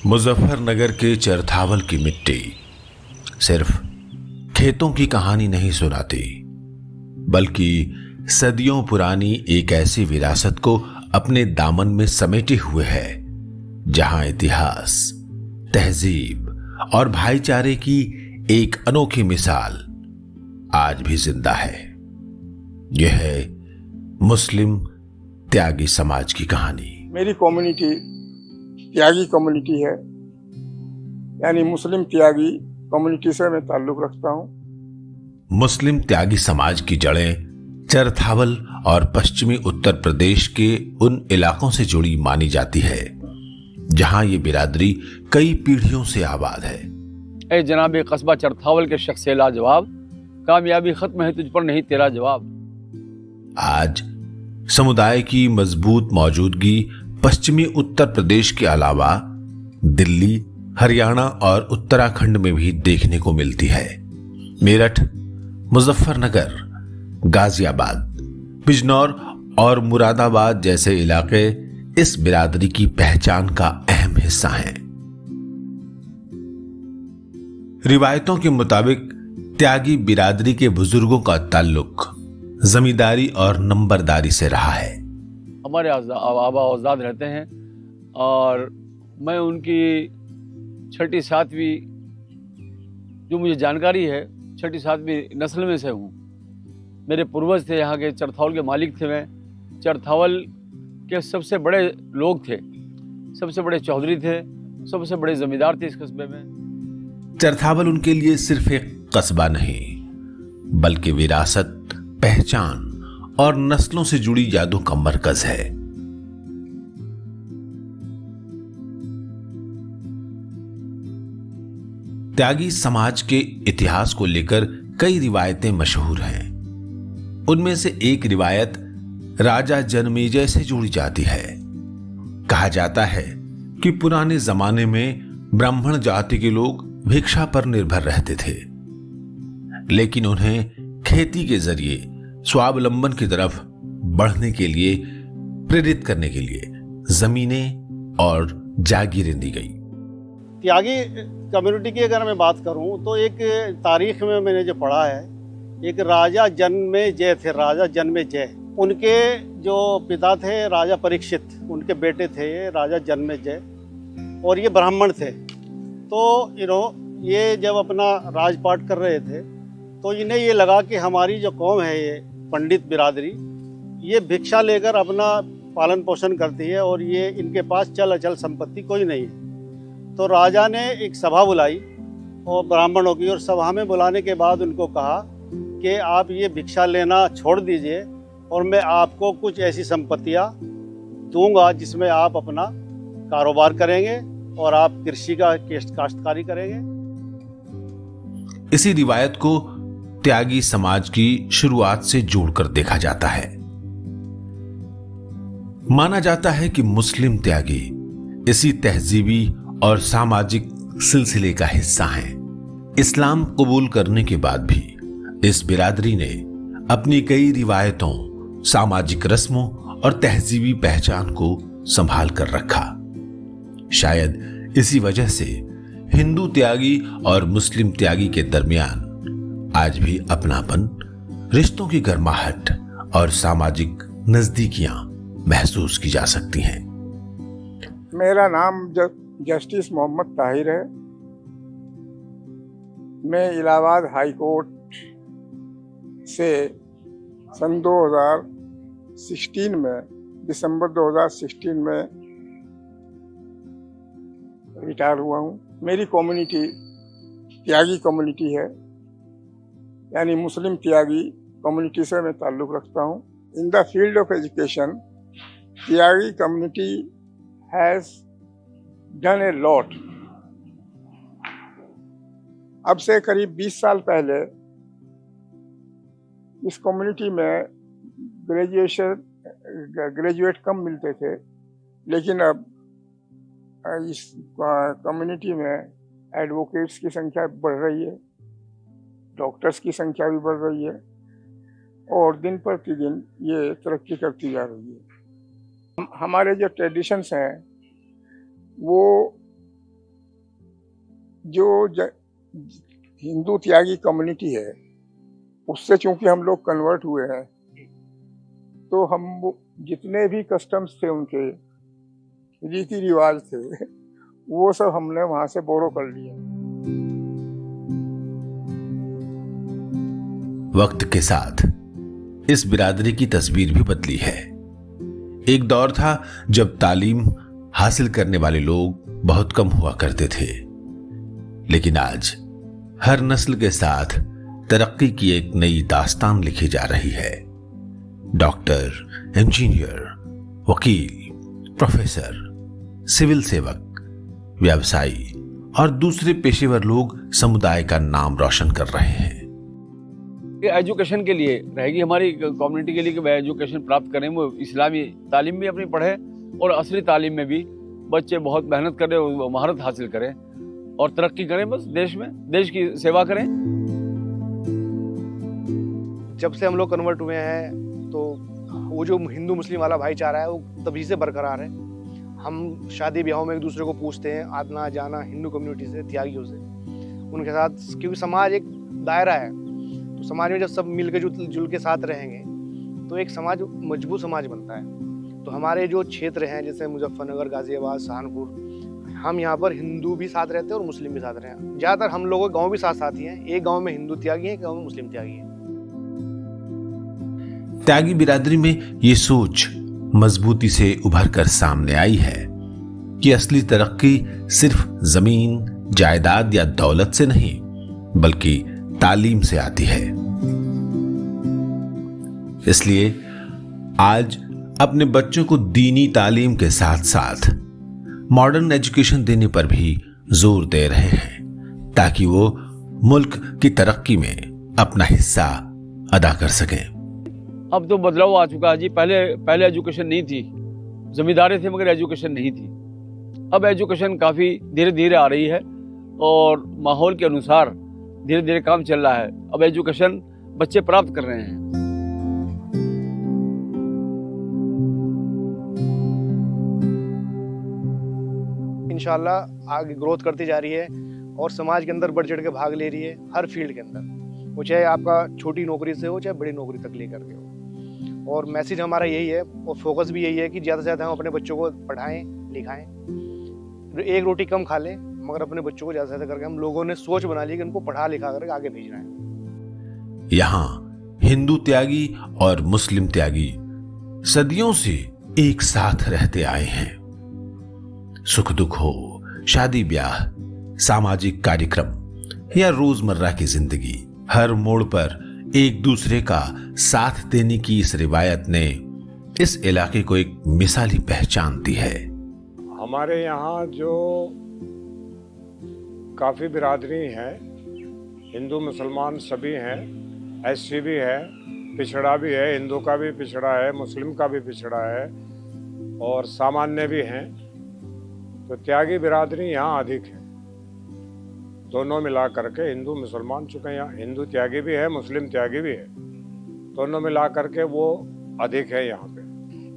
मुजफ्फरनगर के चरथावल की मिट्टी सिर्फ खेतों की कहानी नहीं सुनाती, बल्कि सदियों पुरानी एक ऐसी विरासत को अपने दामन में समेटे हुए है जहां इतिहास, तहजीब और भाईचारे की एक अनोखी मिसाल आज भी जिंदा है। यह है मुस्लिम त्यागी समाज की कहानी। मेरी कम्युनिटी त्यागी कम्युनिटी है, यानी मुस्लिम त्यागी कम्युनिटी से मैं ताल्लुक रखता हूं। मुस्लिम त्यागी समाज की जड़ें चरथावल और पश्चिमी उत्तर प्रदेश के उन इलाकों से जुड़ी मानी जाती है जहां ये बिरादरी कई पीढ़ियों से आबाद है। ए जनाब कस्बा चरथावल के शख्स से लाजवाब, कामयाबी खत्म है तुझ पर नहीं तेरा जवाब। आज समुदाय की मजबूत मौजूदगी पश्चिमी उत्तर प्रदेश के अलावा दिल्ली, हरियाणा और उत्तराखंड में भी देखने को मिलती है। मेरठ, मुजफ्फरनगर, गाजियाबाद, बिजनौर और मुरादाबाद जैसे इलाके इस बिरादरी की पहचान का अहम हिस्सा हैं। रिवायतों के मुताबिक त्यागी बिरादरी के बुजुर्गों का ताल्लुक जमींदारी और नंबरदारी से रहा है। हमारे आबा औजाद रहते हैं और मैं उनकी छठी सातवीं जो मुझे जानकारी है, छठी सातवीं नस्ल में से हूँ। मेरे पूर्वज थे, यहाँ के चरथावल के मालिक थे। मैं चरथावल के सबसे बड़े लोग थे, सबसे बड़े चौधरी थे, सबसे बड़े जमींदार थे इस कस्बे में। चरथावल उनके लिए सिर्फ एक कस्बा नहीं, बल्कि विरासत, पहचान और नस्लों से जुड़ी यादों का मरकज है। त्यागी समाज के इतिहास को लेकर कई रिवायतें मशहूर हैं। उनमें से एक रिवायत राजा जन्मेजय से जुड़ी जाती है। कहा जाता है कि पुराने जमाने में ब्राह्मण जाति के लोग भिक्षा पर निर्भर रहते थे, लेकिन उन्हें खेती के जरिए स्वावलंबन की तरफ बढ़ने के लिए प्रेरित करने के लिए जमीनें और जागीरें दी गई। त्यागी कम्युनिटी की अगर मैं बात करूं तो एक तारीख में मैंने जो पढ़ा है, एक राजा जन्मेजय थे। राजा जन्मेजय, उनके जो पिता थे राजा परीक्षित, उनके बेटे थे राजा जन्मेजय, और ये ब्राह्मण थे। तो ये जब अपना राजपाट कर रहे थे तो इन्हें ये लगा कि हमारी जो कौम है, ये पंडित बिरादरी, ये भिक्षा लेकर अपना पालन पोषण करती है और ये इनके पास चल अचल संपत्ति कोई नहीं है। तो राजा ने एक सभा बुलाई और ब्राह्मणों की, और सभा में बुलाने के बाद उनको कहा कि आप ये भिक्षा लेना छोड़ दीजिए और मैं आपको कुछ ऐसी संपत्तियां दूंगा जिसमें आप अपना कारोबार करेंगे और आप कृषि का काश्तकारी करेंगे। इसी रिवायत को त्यागी समाज की शुरुआत से जोड़कर देखा जाता है। माना जाता है कि मुस्लिम त्यागी इसी तहजीबी और सामाजिक सिलसिले का हिस्सा हैं। इस्लाम कबूल करने के बाद भी इस बिरादरी ने अपनी कई रिवायतों, सामाजिक रस्मों और तहजीबी पहचान को संभाल कर रखा। शायद इसी वजह से हिंदू त्यागी और मुस्लिम त्यागी के दरमियान आज भी अपनापन, रिश्तों की गर्माहट और सामाजिक नजदीकियां महसूस की जा सकती हैं। मेरा नाम जस्टिस मोहम्मद ताहिर है। मैं इलाहाबाद हाई कोर्ट से सन 2016 में, दिसंबर 2016 में रिटायर हुआ हूँ। मेरी कम्युनिटी त्यागी कम्युनिटी है, यानी मुस्लिम त्यागी कम्युनिटी से मैं ताल्लुक रखता हूँ। In the field of education, Tyagi community has done a lot. अब से करीब 20 साल पहले इस कम्युनिटी में ग्रेजुएट कम मिलते थे, लेकिन अब इस कम्युनिटी में एडवोकेट्स की संख्या बढ़ रही है, डॉक्टर्स की संख्या भी बढ़ रही है और दिन प्रतिदिन ये तरक्की करती जा रही है। हमारे जो ट्रेडिशंस हैं वो जो हिंदू त्यागी कम्युनिटी है उससे चूंकि हम लोग कन्वर्ट हुए हैं, तो हम जितने भी कस्टम्स थे, उनके रीति रिवाज थे, वो सब हमने वहां से बोरो कर लिया। वक्त के साथ इस बिरादरी की तस्वीर भी बदली है। एक दौर था जब तालीम हासिल करने वाले लोग बहुत कम हुआ करते थे, लेकिन आज हर नस्ल के साथ तरक्की की एक नई दास्तान लिखी जा रही है। डॉक्टर, इंजीनियर, वकील, प्रोफेसर, सिविल सेवक, व्यवसायी और दूसरे पेशेवर लोग समुदाय का नाम रोशन कर रहे हैं। एजुकेशन के लिए रहेगी हमारी कम्युनिटी के लिए कि वह एजुकेशन प्राप्त करें, वो इस्लामी तालीम भी अपनी पढ़े और असली तालीम में भी बच्चे बहुत मेहनत करें और महारत हासिल करें और तरक्की करें, बस देश में देश की सेवा करें। जब से हम लोग कन्वर्ट हुए हैं तो वो जो हिंदू मुस्लिम वाला भाईचारा है वो तभी से बरकरार है। हम शादी ब्याहों में एक दूसरे को पूछते हैं, आना जाना हिंदू कम्युनिटी से, त्यागियों से, उनके साथ, क्योंकि समाज एक दायरा है, तो समाज में जब सब मिल के जुल के साथ रहेंगे तो एक समाज मजबूत समाज बनता है। तो हमारे जो क्षेत्र हैं जैसे मुजफ्फरनगर, गाजियाबाद, सहारनपुर, हम यहाँ पर हिंदू भी साथ रहते हैं और मुस्लिम भी साथ रहते हैं। ज़्यादातर हम लोगों के गाँव भी साथ साथ ही हैं। एक गाँव में हिंदू त्यागी हैं, एक गाँव में मुस्लिम त्यागी हैं। त्यागी बिरादरी में ये सोच मजबूती से उभर कर सामने आई है कि असली तरक्की सिर्फ जमीन, जायदाद या दौलत से नहीं, बल्कि तालीम से आती है। इसलिए आज अपने बच्चों को दीनी तालीम के साथ साथ मॉडर्न एजुकेशन देने पर भी जोर दे रहे हैं, ताकि वो मुल्क की तरक्की में अपना हिस्सा अदा कर सकें। अब तो बदलाव आ चुका है जी। पहले एजुकेशन नहीं थी, जमींदारी थे मगर एजुकेशन नहीं थी। अब एजुकेशन काफ़ी धीरे धीरे आ रही है और माहौल के अनुसार धीरे धीरे काम चल रहा है। अब एजुकेशन बच्चे प्राप्त कर रहे हैं। इंशाल्लाह आगे ग्रोथ करती जा रही है और समाज के अंदर बढ़ चढ़ के भाग ले रही है हर फील्ड के अंदर, वो चाहे आपका छोटी नौकरी से हो चाहे बड़ी नौकरी तक लेकर के हो। और मैसेज हमारा यही है और फोकस भी यही है कि ज़्यादा से ज़्यादा हम अपने बच्चों को पढ़ाएं लिखाएं। एक रोटी कम खा लें मगर अपने बच्चों को ज़्यादा से ज़्यादा करके हम लोगों ने सोच बना ली कि उनको पढ़ा लिखा करके आगे भेजना है। यहाँ हिंदू त्यागी और मुस्लिम त्यागी सदियों से एक साथ रहते आए हैं। सुख दुख हो, शादी ब्याह, सामाजिक कार्यक्रम या रोजमर्रा की जिंदगी, हर मोड़ पर एक दूसरे का साथ देने की इस रिवायत ने इस इलाके को एक मिसाली पहचान दी है। हमारे यहाँ जो काफ़ी बिरादरी हैं, हिंदू मुसलमान सभी हैं, एससी भी है, पिछड़ा भी है, हिंदू का भी पिछड़ा है, मुस्लिम का भी पिछड़ा है और सामान्य भी हैं। तो त्यागी बिरादरी यहाँ अधिक है, दोनों मिला करके हिंदू मुसलमान, चुके यहाँ हिंदू त्यागी भी है, मुस्लिम त्यागी भी है, दोनों मिला करके वो अधिक है यहाँ पे।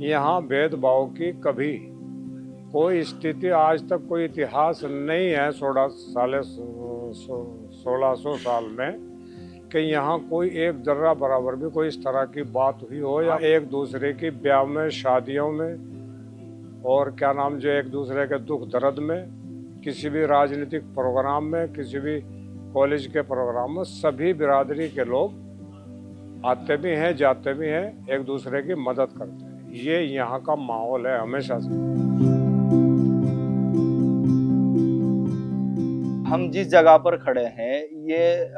यहाँ भेदभाव की कभी कोई स्थिति आज तक, कोई इतिहास नहीं है 1600 साल में कि यहाँ कोई एक जर्रा बराबर भी कोई इस तरह की बात हुई हो या एक दूसरे की ब्याह में, शादियों में और क्या नाम जो एक दूसरे के दुख दर्द में, किसी भी राजनीतिक प्रोग्राम में, किसी भी कॉलेज के प्रोग्राम में, सभी बिरादरी के लोग आते भी हैं, जाते भी हैं, एक दूसरे की मदद करते हैं। ये यहाँ का माहौल है हमेशा से। हम जिस जगह पर खड़े हैं ये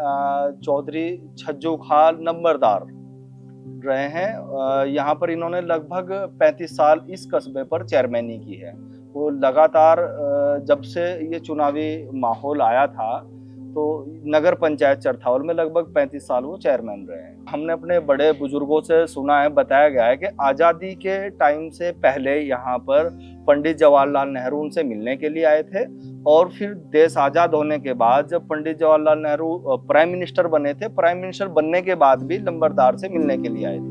चौधरी छज्जू खान नंबरदार रहे हैं। यहाँ पर इन्होंने लगभग 35 साल इस कस्बे पर चेयरमैनी की है। वो लगातार जब से ये चुनावी माहौल आया था तो नगर पंचायत चरथावल में लगभग 35 साल वो चेयरमैन रहे हैं। हमने अपने बड़े बुजुर्गों से सुना है, बताया गया है कि आज़ादी के टाइम से पहले यहाँ पर पंडित जवाहरलाल नेहरू उनसे मिलने के लिए आए थे और फिर देश आज़ाद होने के बाद जब पंडित जवाहरलाल नेहरू प्राइम मिनिस्टर बने थे, प्राइम मिनिस्टर बनने के बाद भी नंबरदार से मिलने के लिए आए थे।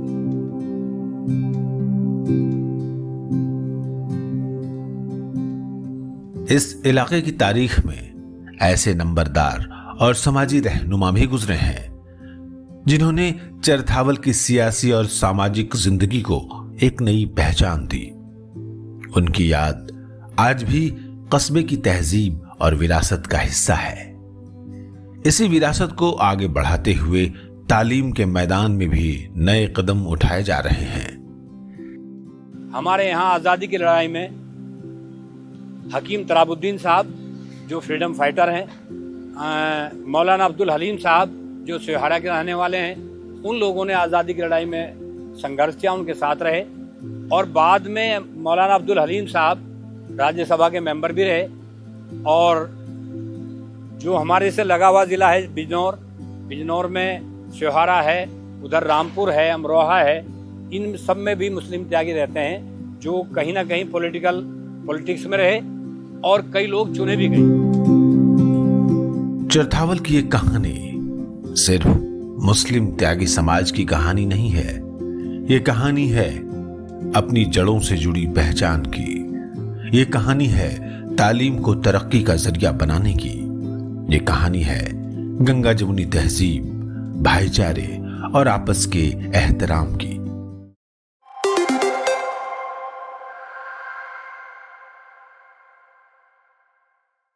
इस इलाके की तारीख में ऐसे नंबरदार और समाजी रहनुमा भी गुजरे हैं जिन्होंने चरथावल की सियासी और सामाजिक जिंदगी को एक नई पहचान दी। उनकी याद आज भी कस्बे की तहजीब और विरासत का हिस्सा है। इसी विरासत को आगे बढ़ाते हुए तालीम के मैदान में भी नए कदम उठाए जा रहे हैं। हमारे यहाँ आज़ादी की लड़ाई में हकीम तराबुद्दीन साहब जो फ्रीडम फाइटर हैं, मौलाना अब्दुल हलीम साहब जो सिहारा के रहने वाले हैं, उन लोगों ने आज़ादी की लड़ाई में संघर्ष किया, उनके साथ रहे। और बाद में मौलाना अब्दुल हलीम साहब राज्यसभा के मेंबर भी रहे। और जो हमारे से लगा हुआ ज़िला है बिजनौर में सिहारा है, उधर रामपुर है, अमरोहा है, इन सब में भी मुस्लिम त्यागी रहते हैं जो कहीं ना कहीं पॉलिटिक्स में रहे और कई लोग चुने भी गए। चरथावल की ये कहानी सिर्फ मुस्लिम त्यागी समाज की कहानी नहीं है, ये कहानी है अपनी जड़ों से जुड़ी पहचान की। ये कहानी है तालीम को तरक्की का जरिया बनाने की। ये कहानी है गंगा जमुनी तहजीब, भाईचारे और आपस के एहतराम की।